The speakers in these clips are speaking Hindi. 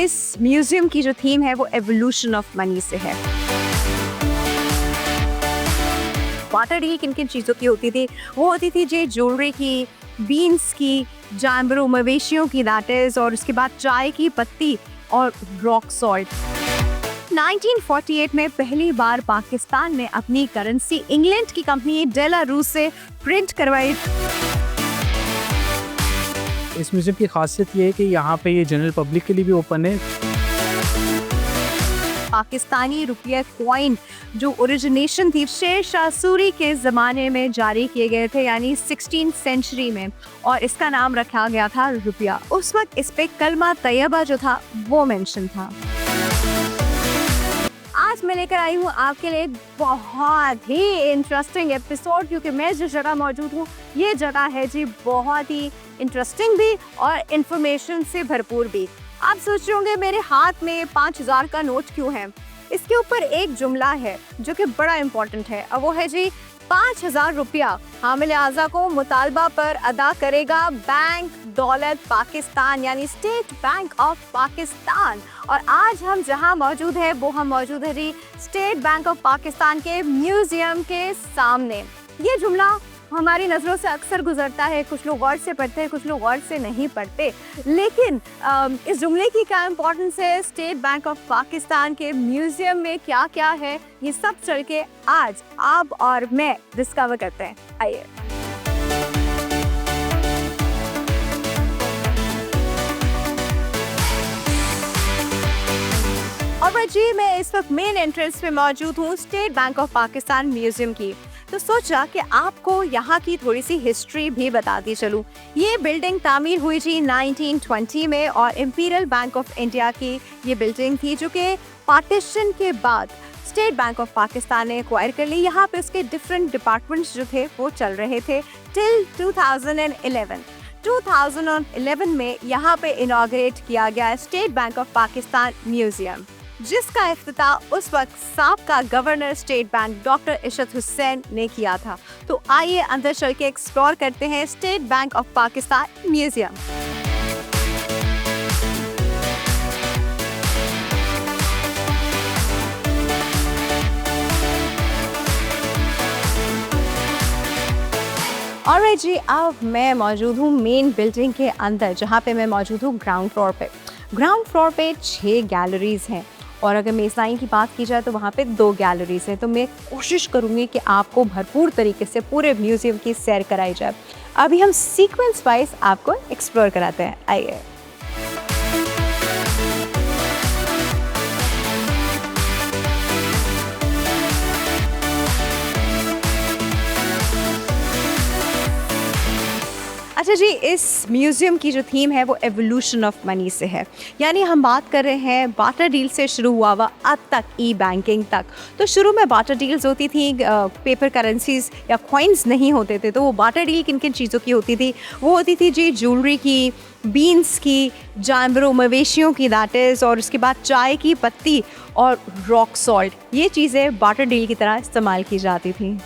इस म्यूजियम की जो थीम है वो एवोल्यूशन ऑफ मनी से है। वाटर डील किन किन चीज़ों की होती थी? वो होती थी जी ज्वेलरी की, बीन्स की, जानवरों मवेशियों की दैट इज, और उसके बाद चाय की पत्ती और रॉक सॉल्ट। 1948 में पहली बार पाकिस्तान ने अपनी करेंसी इंग्लैंड की कंपनी डेलारूस से प्रिंट करवाई। इस म्यूज़ियम की खासियत ये है कि यहाँ पे ये जनरल पब्लिक के लिए भी ओपन है। पाकिस्तानी रुपये कॉइन जो ओरिजिनेशन थी शेर शाह सूरी के ज़माने में जारी किए गए थे, यानी 16th सेंचुरी में, और इसका नाम रखा गया था रुपया। उस वक्त इस पे कलमा तैयबा जो था वो मेंशन था। आज मैं लेकर आई हूँ आपके लिए बहुत ही इंटरेस्टिंग एपिसोड, क्योंकि मैं जिस जगह मौजूद हूँ ये जगह है जी बहुत ही इंटरेस्टिंग भी और इन्फॉर्मेशन से भरपूर भी। आप सोच रहे होंगे मेरे हाथ में 5000 का नोट क्यों है? इसके ऊपर एक जुमला है जो कि बड़ा इम्पोर्टेंट है, और वो है जी 5000 रुपया हामिल आज़ा को मुतालबा पर अदा करेगा बैंक दौलत पाकिस्तान, यानी स्टेट बैंक ऑफ पाकिस्तान। और आज हम जहां मौजूद है वो हम मौजूद है जी स्टेट बैंक ऑफ पाकिस्तान के म्यूजियम के सामने। ये जुमला हमारी नज़रों से अक्सर गुजरता है, कुछ लोग गौर से पढ़ते हैं, कुछ लोग गौर से नहीं पढ़ते, लेकिन इस जुमले की क्या इम्पोर्टेंस है, स्टेट बैंक ऑफ पाकिस्तान के म्यूजियम में क्या क्या है, ये सब चल के आज आप और मैं डिस्कवर करते हैं। आइए। और जी मैं इस वक्त मेन एंट्रेंस पे मौजूद हूँ state bank of Pakistan museum की, तो सोचा कि आपको यहाँ की थोड़ी सी हिस्ट्री भी बताती चलूँ। ये बिल्डिंग तामीर हुई जी 1920 में, और इंपीरियल बैंक ऑफ इंडिया की ये बिल्डिंग थी जो कि पार्टीशन के बाद स्टेट बैंक ऑफ पाकिस्तान ने एक्वायर कर ली। यहाँ पे उसके डिफरेंट डिपार्टमेंट्स जो थे वो चल रहे थे टिल 2011। 2011 में यहाँ पे इनॉग्रेट किया गया state bank of Pakistan museum, जिसका इफ्तिताह उस वक्त साबका governor state bank doctor Ishrat Hussain ने किया था। तो आइए अंदर चल के एक्सप्लोर करते हैं state bank of Pakistan museum. और जी अब मैं मौजूद हूँ मेन बिल्डिंग के अंदर, जहाँ पे मैं मौजूद हूँ ग्राउंड फ्लोर पे। ग्राउंड फ्लोर पे 6 गैलरीज हैं, और अगर मेज़ाइन की बात की जाए तो वहाँ पे 2 गैलरीज हैं। तो मैं कोशिश करूँगी कि आपको भरपूर तरीके से पूरे म्यूज़ियम की सैर कराई जाए। अभी हम सीक्वेंस वाइज आपको एक्सप्लोर कराते हैं, आइए। अच्छा जी, इस म्यूज़ियम की जो थीम है वो एवोल्यूशन ऑफ मनी से है, यानी हम बात कर रहे हैं बाटर डील से शुरू हुआ अब तक ई बैंकिंग तक। तो शुरू में बाटर डील्स होती थी, पेपर करेंसीज या कॉइन्स नहीं होते थे। तो वो बाटर डील किन किन चीज़ों की होती थी? वो होती थी जी ज्वेलरी की, बीन्स की, जानवरों मवेशियों की दैट इज़, और उसके बाद चाय की पत्ती और रॉक सॉल्ट। ये चीज़ें बाटर डील की तरह इस्तेमाल की जाती थी।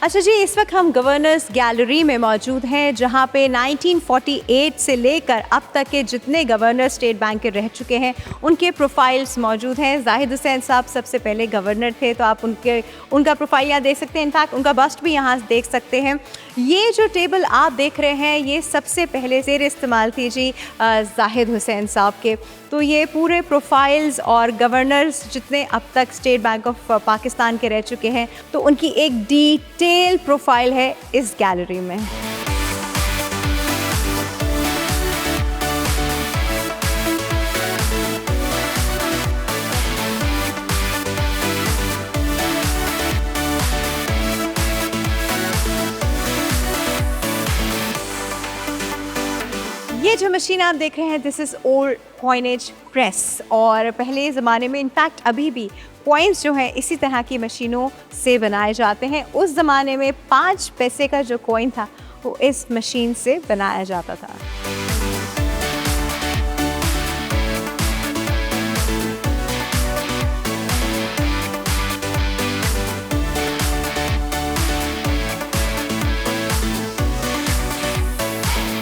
अच्छा जी, इस वक्त हम गवर्नर्स गैलरी में मौजूद हैं, जहां पे 1948 से लेकर अब तक के जितने गवर्नर स्टेट बैंक के रह चुके हैं उनके प्रोफाइल्स मौजूद हैं। जाहिद हुसैन साहब सबसे पहले गवर्नर थे, तो आप उनका प्रोफाइल यहाँ देख सकते हैं। इनफैक्ट उनका बस्ट भी यहाँ देख सकते हैं। ये जो टेबल आप देख रहे हैं ये सबसे पहले ज़ेर इस्तेमाल थी जी जाहिद हुसैन साहब के। तो ये पूरे प्रोफाइल्स और गवर्नर्स जितने अब तक स्टेट बैंक ऑफ पाकिस्तान के रह चुके हैं, तो उनकी एक डिटेल प्रोफाइल है इस गैलरी में। ये जो मशीन आप देख रहे हैं this is old coinage press, और पहले ज़माने में इनफैक्ट अभी भी कॉइन्स जो हैं इसी तरह की मशीनों से बनाए जाते हैं। उस ज़माने में 5 पैसे का जो कॉइन था वो इस मशीन से बनाया जाता था।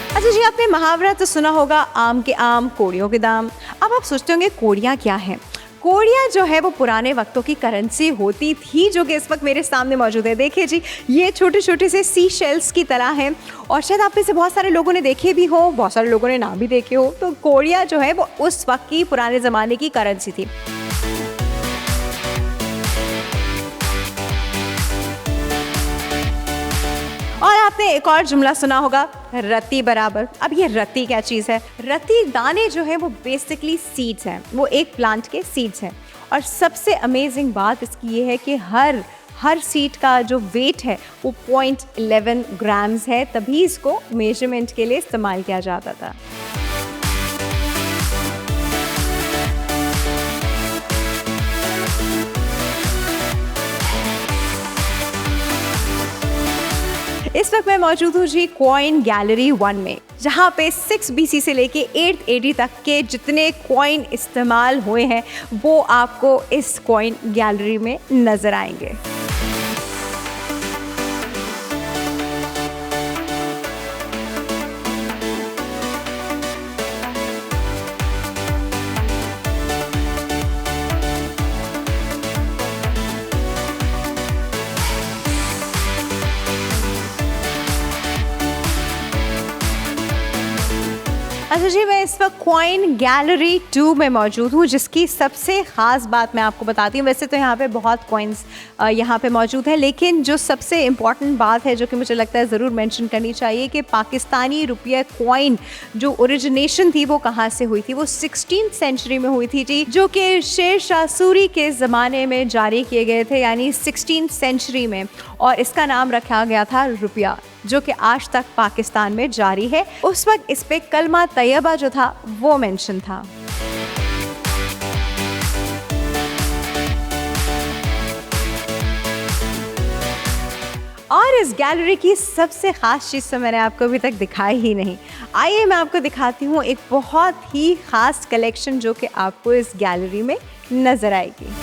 अच्छा जी, आपने मुहावरा तो सुना होगा, आम के आम कोड़ियों के दाम। अब आप सोचते होंगे कोड़ियाँ क्या हैं? कोड़ियाँ जो है वो पुराने वक्तों की करेंसी होती थी, जो कि इस वक्त मेरे सामने मौजूद है। देखिए जी, ये छोटे छोटे से सी शेल्स की तरह हैं, और शायद आप में से बहुत सारे लोगों ने देखे भी हो, बहुत सारे लोगों ने ना भी देखे हो। तो कोड़ियाँ जो है वो उस वक्त की पुराने ज़माने की करेंसी थी। और आपने एक और जुमला सुना होगा, रत्ती बराबर। अब ये रत्ती क्या चीज़ है? रत्ती दाने जो है वो बेसिकली सीड्स हैं, वो एक प्लांट के सीड्स हैं। और सबसे अमेजिंग बात इसकी ये है कि हर सीड का जो वेट है वो 0.11 ग्राम्स है, तभी इसको मेजरमेंट के लिए इस्तेमाल किया जाता था। इस वक्त मैं मौजूद हूँ जी कॉइन गैलरी 1 में, जहाँ पे 6 BC से लेके 8th AD तक के जितने कॉइन इस्तेमाल हुए हैं वो आपको इस कॉइन गैलरी में नज़र आएंगे। अच्छा जी, मैं इस वक्त कॉइन गैलरी 2 में मौजूद हूँ, जिसकी सबसे ख़ास बात मैं आपको बताती हूँ। वैसे तो यहाँ पे बहुत कॉइन्स यहाँ पे मौजूद है, लेकिन जो सबसे इम्पॉर्टेंट बात है जो कि मुझे लगता है ज़रूर मेंशन करनी चाहिए कि पाकिस्तानी रुपया कॉइन जो ओरिजिनेशन थी वो कहाँ से हुई थी? वो 16th सेंचुरी में हुई थी जी, जो कि शेर शाह सूरी के ज़माने में जारी किए गए थे, यानी 16th सेंचुरी में। और इसका नाम रखा गया था रुपया, जो कि आज तक पाकिस्तान में जारी है। उस वक्त इस पे कलमा तैयबा जो था वो मेंशन था। और इस गैलरी की सबसे ख़ास चीज़ तो मैंने आपको अभी तक दिखाई ही नहीं। आइए मैं आपको दिखाती हूँ एक बहुत ही ख़ास कलेक्शन जो कि आपको इस गैलरी में नज़र आएगी।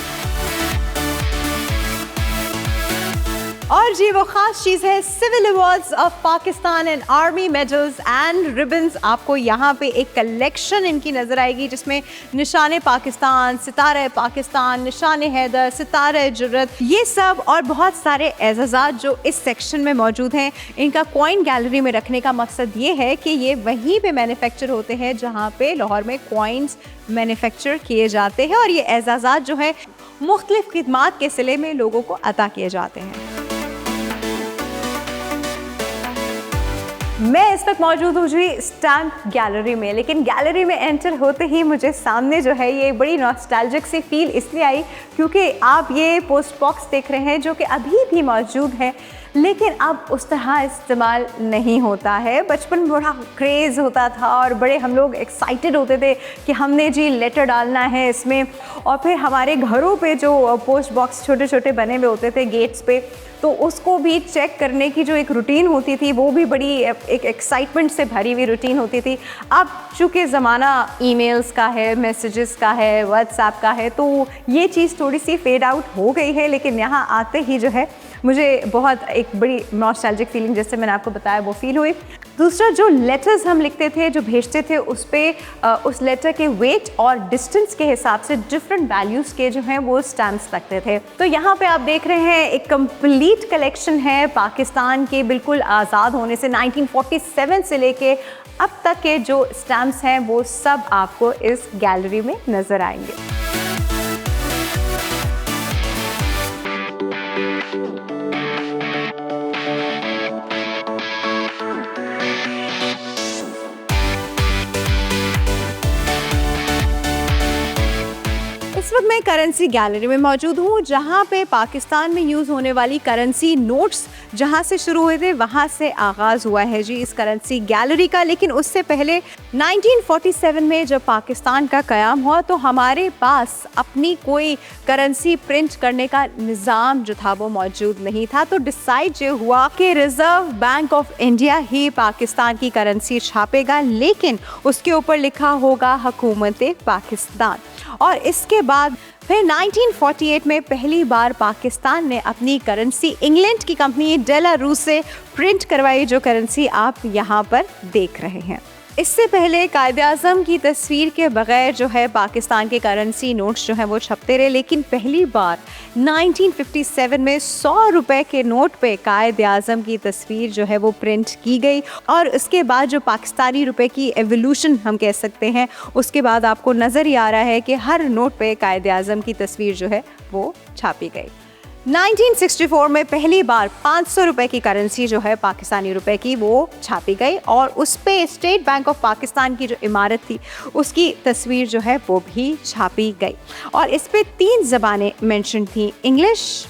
और जी वो ख़ास चीज़ है civil awards of Pakistan and army medals and ribbons. आपको यहाँ पे एक कलेक्शन इनकी नज़र आएगी, जिसमें निशान पाकिस्तान, सितारे पाकिस्तान, निशान हैदर, सितारे जुर्रत, ये सब और बहुत सारे एजाज़ात जो इस सेक्शन में मौजूद हैं। इनका कॉइन गैलरी में रखने का मकसद ये है कि ये वहीं पे मैन्युफैक्चर होते हैं जहाँ पे लाहौर में कॉइन्स मैन्युफैक्चर किए जाते हैं, और ये एजाज़ात जो है मुख्तलिफ़ खिदमात के सिले में लोगों को अता किए जाते हैं। मैं इस वक्त मौजूद हूँ जी स्टैम्प गैलरी में, लेकिन गैलरी में एंटर होते ही मुझे सामने जो है ये बड़ी नॉस्टैल्जिक सी फील इसलिए आई क्योंकि आप ये पोस्ट बॉक्स देख रहे हैं जो कि अभी भी मौजूद है, लेकिन अब उस तरह इस्तेमाल नहीं होता है। बचपन में बड़ा क्रेज़ होता था और बड़े हम लोग एक्साइटेड होते थे कि हमने जी लेटर डालना है इसमें, और फिर हमारे घरों पे जो पोस्ट बॉक्स छोटे छोटे बने हुए होते थे गेट्स पे, तो उसको भी चेक करने की जो एक रूटीन होती थी वो भी बड़ी एक एक्साइटमेंट से भरी हुई रूटीन होती थी। अब चूँकि ज़माना ईमेल्स का है, मैसेजेस का है, व्हाट्सएप का है, तो ये चीज़ थोड़ी सी फेड आउट हो गई है, लेकिन यहाँ आते ही जो है मुझे बहुत एक बड़ी नॉस्टैल्जिक फीलिंग, जैसे मैंने आपको बताया, वो फील हुई। दूसरा, जो लेटर्स हम लिखते थे, जो भेजते थे, उस पर उस लेटर के वेट और डिस्टेंस के हिसाब से डिफरेंट वैल्यूज़ के जो हैं वो स्टैम्प्स लगते थे। तो यहाँ पे आप देख रहे हैं एक कंप्लीट कलेक्शन है पाकिस्तान के बिल्कुल आज़ाद होने से 1947 से लेके अब तक के जो स्टैम्प्स हैं वो सब आपको इस गैलरी में नज़र आएंगे। वक्त मैं करेंसी गैलरी में मौजूद हूँ, जहाँ पे पाकिस्तान में यूज़ होने वाली करेंसी नोट्स जहाँ से शुरू हुए थे वहाँ से आगाज़ हुआ है जी इस करेंसी गैलरी का। लेकिन उससे पहले 1947 में जब पाकिस्तान का क़याम हुआ तो हमारे पास अपनी कोई करेंसी प्रिंट करने का निज़ाम जो था वो मौजूद नहीं था। तो डिसाइड ये हुआ कि रिज़र्व बैंक ऑफ इंडिया ही पाकिस्तान की करेंसी छापेगा, लेकिन उसके ऊपर लिखा होगा हुकूमत पाकिस्तान। और इसके बाद फिर 1948 में पहली बार पाकिस्तान ने अपनी करेंसी इंग्लैंड की कंपनी डेलारूस से प्रिंट करवाई, जो करेंसी आप यहाँ पर देख रहे हैं। इससे पहले कायद-ए-आज़म की तस्वीर के बगैर जो है पाकिस्तान के करेंसी नोट्स जो हैं वो छपते रहे, लेकिन पहली बार 1957 में 100 रुपए के नोट पे कायद-ए-आज़म की तस्वीर जो है वो प्रिंट की गई। और उसके बाद जो पाकिस्तानी रुपए की एवोल्यूशन हम कह सकते हैं, उसके बाद आपको नज़र ही आ रहा है कि हर नोट पे कायद-ए-आज़म की तस्वीर जो है वो छापी गई। 1964 में पहली बार 500 रुपए की करेंसी जो है पाकिस्तानी रुपए की वो छापी गई, और उस पे स्टेट बैंक ऑफ पाकिस्तान की जो इमारत थी उसकी तस्वीर जो है वो भी छापी गई। और इस पे 3 ज़बानें मेंशन थी, इंग्लिश,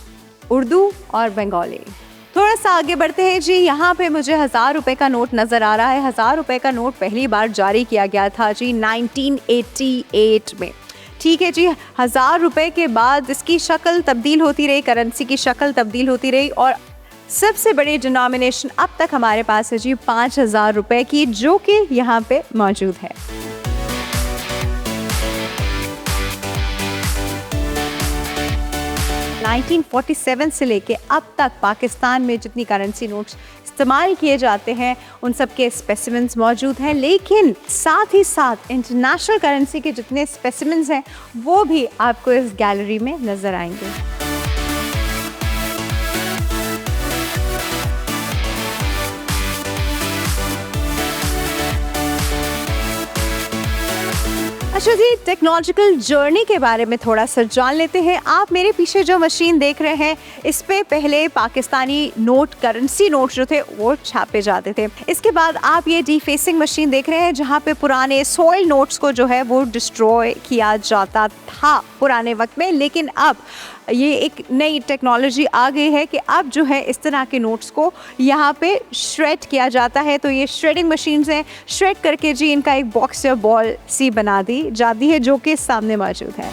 उर्दू और बंगाली। थोड़ा सा आगे बढ़ते हैं जी, यहाँ पे मुझे 1000 रुपए का नोट नज़र आ रहा है। 1000 रुपए का नोट पहली बार जारी किया गया था जी 1988 में। ठीक है जी, 1000 रुपए के बाद इसकी शक्ल तब्दील होती रही, करेंसी की शक्ल तब्दील होती रही, और सबसे बड़ी डिनोमिनेशन अब तक हमारे पास है जी 5000 रुपए की, जो कि यहाँ पे मौजूद है। नाइनटीन 47 से लेके अब तक पाकिस्तान में जितनी करेंसी नोट्स इस्तेमाल किए जाते हैं उन सब के स्पेसिमेंस मौजूद हैं, लेकिन साथ ही साथ इंटरनेशनल करेंसी के जितने स्पेसिमेंस हैं वो भी आपको इस गैलरी में नज़र आएंगे। अच्छा जी, टेक्नोलॉजिकल जर्नी के बारे में थोड़ा सा जान लेते हैं। आप मेरे पीछे जो मशीन देख रहे हैं, इस पे पहले पाकिस्तानी नोट, करेंसी नोट जो थे वो छापे जाते थे। इसके बाद आप ये डीफेसिंग मशीन देख रहे हैं, जहाँ पे पुराने सॉइल नोट्स को जो है वो डिस्ट्रॉय किया जाता था पुराने वक्त में। लेकिन अब ये एक नई टेक्नोलॉजी आ गई है कि अब जो है इस तरह के नोट्स को यहाँ पे श्रेड किया जाता है। तो ये श्रेडिंग मशीन्स हैं, श्रेड करके जी इनका एक बॉक्स या बॉल सी बना दी जाती है, जो कि सामने मौजूद है।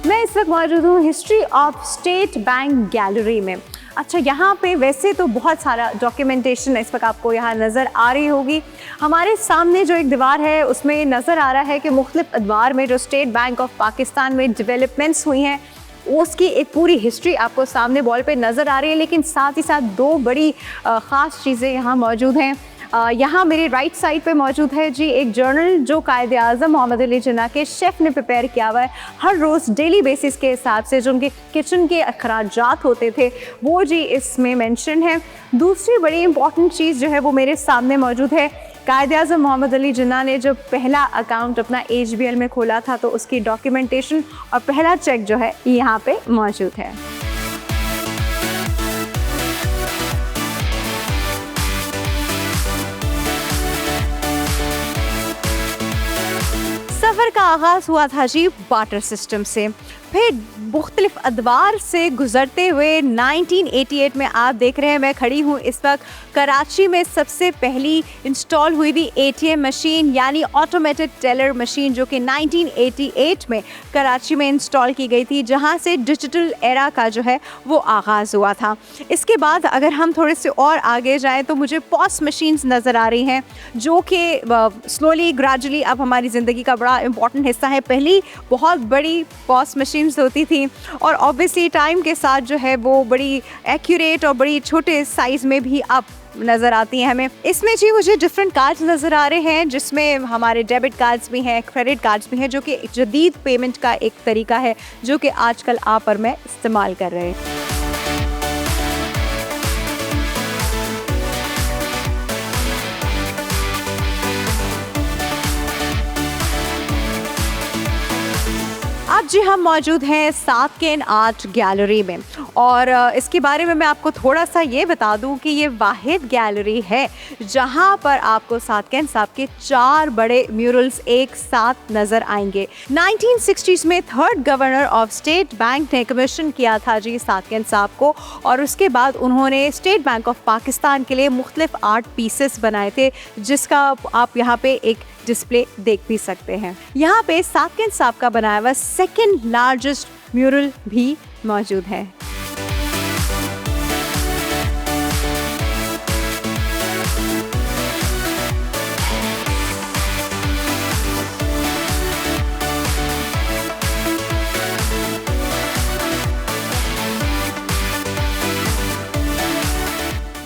मैं इस वक्त मौजूद हूँ history of state bank gallery में। अच्छा, यहाँ पे वैसे तो बहुत सारा डॉक्यूमेंटेशन इस वक्त आपको यहाँ नज़र आ रही होगी। हमारे सामने जो एक दीवार है उसमें नज़र आ रहा है कि मुख्तलिफ अदवार में जो स्टेट बैंक ऑफ पाकिस्तान में डेवलपमेंट्स हुई हैं उसकी एक पूरी हिस्ट्री आपको सामने वॉल पे नज़र आ रही है। लेकिन साथ ही साथ 2 बड़ी ख़ास चीज़ें यहाँ मौजूद हैं। यहाँ मेरे राइट साइड पे मौजूद है जी एक जर्नल जो कायद-ए-आज़म मोहम्मद अली जिन्ना के शेफ़ ने प्रिपेयर किया हुआ है। हर रोज़ डेली बेसिस के हिसाब से जो उनके किचन के अखराजात होते थे वो जी इसमें मेंशन है। दूसरी बड़ी इंपॉर्टेंट चीज़ जो है वो मेरे सामने मौजूद है। कायद-ए-आज़म मोहम्मद अली जिन्ना ने जब पहला अकाउंट अपना HBL में खोला था तो उसकी डॉक्यूमेंटेशन और पहला चेक जो है यहाँ पे मौजूद है। सफ़र का आगाज़ हुआ था जी बार्टर सिस्टम से, फिर मुख्तलिफ अदवार से गुज़रते हुए 1988 में आप देख रहे हैं मैं खड़ी हूँ इस वक्त कराची में सबसे पहली इंस्टॉल हुई थी ATM मशीन यानी ऑटोमेटेड टेलर मशीन, जो कि 1988 में कराची में इंस्टॉल की गई थी, जहाँ से डिजिटल एरा का जो है वो आगाज़ हुआ था। इसके बाद अगर हम थोड़े से और आगे जाएँ तो मुझे पॉस मशीन्स नज़र आ रही हैं, जो कि स्लोली ग्रेजुअली अब हमारी ज़िंदगी का बड़ा इंपॉर्टेंट हिस्सा है। पहली बहुत बड़ी पॉस मशीन्स होती थी और ऑब्वियसली टाइम के साथ जो है वो बड़ी एक्यूरेट और बड़ी छोटे साइज़ में भी अब नज़र आती हैं हमें। इसमें जी मुझे डिफरेंट कार्ड्स नज़र आ रहे हैं, जिसमें हमारे डेबिट कार्ड्स भी हैं, क्रेडिट कार्ड्स भी हैं, जो कि एक जदीद पेमेंट का एक तरीका है जो कि आजकल आप और मैं इस्तेमाल कर रहे हैं। आप जी हम मौजूद हैं साकेन आर्ट गैलरी में और इसके बारे में मैं आपको थोड़ा सा ये बता दूं कि ये वाहिद गैलरी है जहां पर आपको साकेन साहब के 4 बड़े म्यूरल्स एक साथ नज़र आएंगे। 1960s में 3rd governor of state bank ने कमीशन किया था जी साकेन साहब को और उसके बाद उन्होंने स्टेट बैंक ऑफ पाकिस्तान के लिए मुख्तलिफ आर्ट पीसेस बनाए थे, जिसका आप यहाँ पे एक डिस्प्ले देख भी सकते हैं। यहाँ पे साकेन साहब का बनाया हुआ 2nd लार्जेस्ट म्यूरल भी मौजूद है।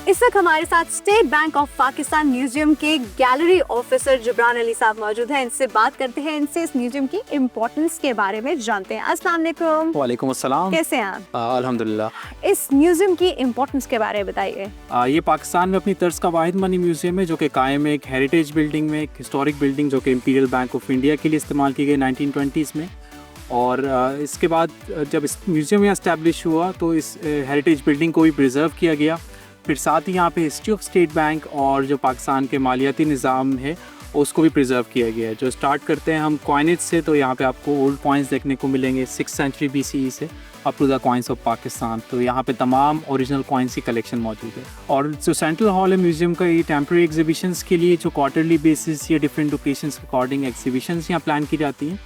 इस वक्त हमारे साथ state bank of Pakistan museum के गैलरी ऑफिसर जुबरान अली साहब मौजूद हैं। इनसे बात करते हैं, इनसे इस म्यूजियम की इम्पोर्टेंस के बारे में जानते हैं। अस्सलाम वालेकुम। वालेकुम अस्सलाम। कैसे हैं आप? अल्हम्दुलिल्लाह। इस म्यूजियम की इम्पोर्टेंस के बारे में बताइए। ये पाकिस्तान में अपनी तर्ज का वाहिद मनी म्यूजियम है जो कि कायम है एक हेरिटेज बिल्डिंग में, एक हिस्टोरिक बिल्डिंग जो कि इंपीरियल बैंक ऑफ इंडिया के लिए इस्तेमाल की गई 1920s में। और इसके बाद जब इस म्यूज़ियम यहाँ इस्टेब्लिश हुआ तो इस हेरिटेज बिल्डिंग को भी प्रिजर्व किया गया। फिर साथ ही यहाँ पे हिस्ट्री ऑफ स्टेट बैंक और जो पाकिस्तान के मालियाती निज़ाम है उसको भी प्रिजर्व किया गया है। जो स्टार्ट करते हैं हम कॉइनेज से, तो यहाँ पे आपको ओल्ड कॉइन्स देखने को मिलेंगे 6th सेंचुरी BCE से up to the coins of Pakistan. तो यहाँ पे तमाम ओरिजिनल कॉइन्स की कलेक्शन मौजूद है। और जो सेंट्रल हॉल है म्यूज़ियम का, ये टेम्प्रेरी एग्जीबिशंस के लिए जो क्वार्टरली बेसिस या डिफरेंट ओकेशंस के अकॉर्डिंग एग्जीबिशंस यहाँ प्लान की जाती हैं।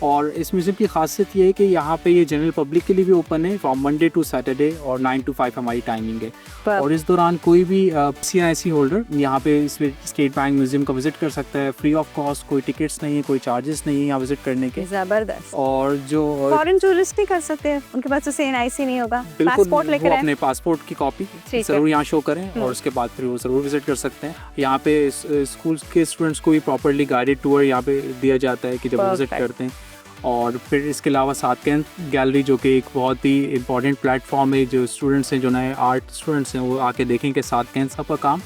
और इस म्यूज़ियम की खासियत ये है कि यहाँ पे ये जनरल पब्लिक के लिए भी ओपन है फ्रॉम मंडे टू सैटरडे और 9 to 5 हमारी टाइमिंग है। और इस दौरान कोई भी CIC होल्डर यहाँ पे इस स्टेट बैंक म्यूज़ियम का विज़िट कर सकता है फ्री ऑफ कॉस्ट। कोई टिकट्स नहीं है, कोई चार्जेस नहीं है यहाँ विज़िट करने के। ज़बरदस्त। और जो फॉरेन टूरिस्ट नहीं कर सकते, उनके पास तो NIC नहीं होगा, पासपोर्ट लेकर वो अपने पासपोर्ट की कॉपी ज़रूर यहाँ शो करें और उसके बाद फिर वो ज़रूर विज़िट कर सकते हैं। यहाँ पे स्कूल के स्टूडेंट्स को भी प्रॉपरली गाइडेड टूर यहाँ पे दिया जाता है कि जब विज़िट करते हैं। और फिर इसके अलावा साकेन गैलरी जो कि एक बहुत ही इम्पॉर्टेंट प्लेटफॉर्म है, जो स्टूडेंट्स हैं, जो नए आर्ट स्टूडेंट्स हैं, वो आके देखेंगे साकेन साहब का काम।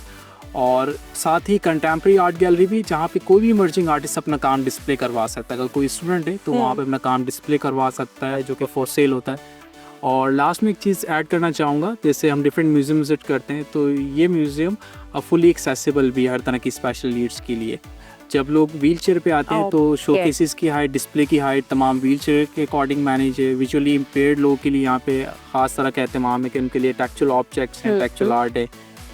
और साथ ही कंटेम्प्रेरी आर्ट गैलरी भी, जहाँ पे कोई भी इमर्जिंग आर्टिस्ट अपना काम डिस्प्ले करवा सकता है। अगर कोई स्टूडेंट है तो वहाँ पे अपना काम डिस्प्ले करवा सकता है, जो कि फॉर सेल होता है। और लास्ट में एक चीज़ ऐड करना चाहूँगा, जैसे हम डिफरेंट म्यूज़ियम विज़िट करते हैं तो ये म्यूज़ियम फुली एक्सेसिबल भी है हर तरह की स्पेशल नीड्स के लिए। जब लोग व्हील चेयर पर आते हैं तो शोकेसेस की हाइट, डिस्प्ले की हाइट तमाम व्हील चेयर के अकॉर्डिंग मैनेज है। विजुअली इम्पेयर्ड लोगों के लिए यहाँ पे ख़ास तरह का एहतमाम है कि उनके लिए टेक्चुअल ऑब्जेक्ट्स हैं, टेक्चुअल आर्ट है,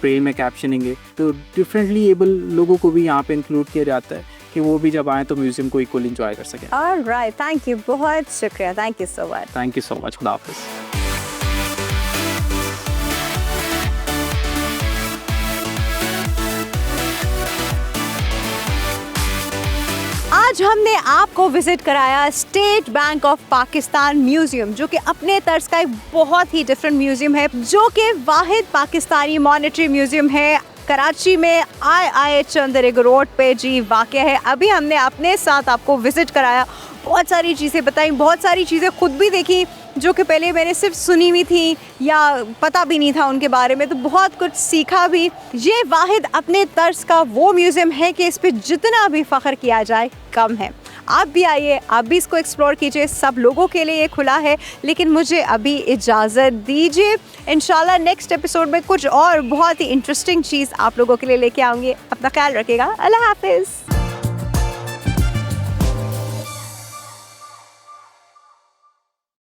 ब्रेल में कैप्शनिंग है। तो डिफरेंटली एबल लोगों को भी यहाँ पे इंक्लूड किया जाता है कि वो भी जब आएँ तो म्यूज़ियम को इक्वल इंजॉय कर सकें। ऑलराइट, थैंक यू, बहुत शुक्रिया, thank you so much. Thank you so much, खुदा हाफिज़। आज हमने आपको विजिट कराया state bank of Pakistan museum, जो कि अपने तर्ज का एक बहुत ही डिफरेंट म्यूजियम है, जो कि वाहिद पाकिस्तानी मॉनेटरी म्यूजियम है। कराची में II चंद्रिग रोड पे जी वाक़या है। अभी हमने अपने साथ आपको विजिट कराया, बहुत सारी चीज़ें बताई, बहुत सारी चीज़ें खुद भी देखी जो कि पहले मैंने सिर्फ सुनी हुई थी या पता भी नहीं था उनके बारे में, तो बहुत कुछ सीखा भी। ये वाहिद अपने तर्ज का वो म्यूज़ियम है कि इस पे जितना भी फ़ख्र किया जाए कम है। आप भी आइए, आप भी इसको एक्सप्लोर कीजिए, सब लोगों के लिए ये खुला है। लेकिन मुझे अभी इजाज़त दीजिए, इंशाल्लाह नेक्स्ट एपिसोड में कुछ और बहुत ही इंटरेस्टिंग चीज़ आप लोगों के लिए लेके आऊँगी। अपना ख्याल रखिएगा, अल्लाह हाफिज़।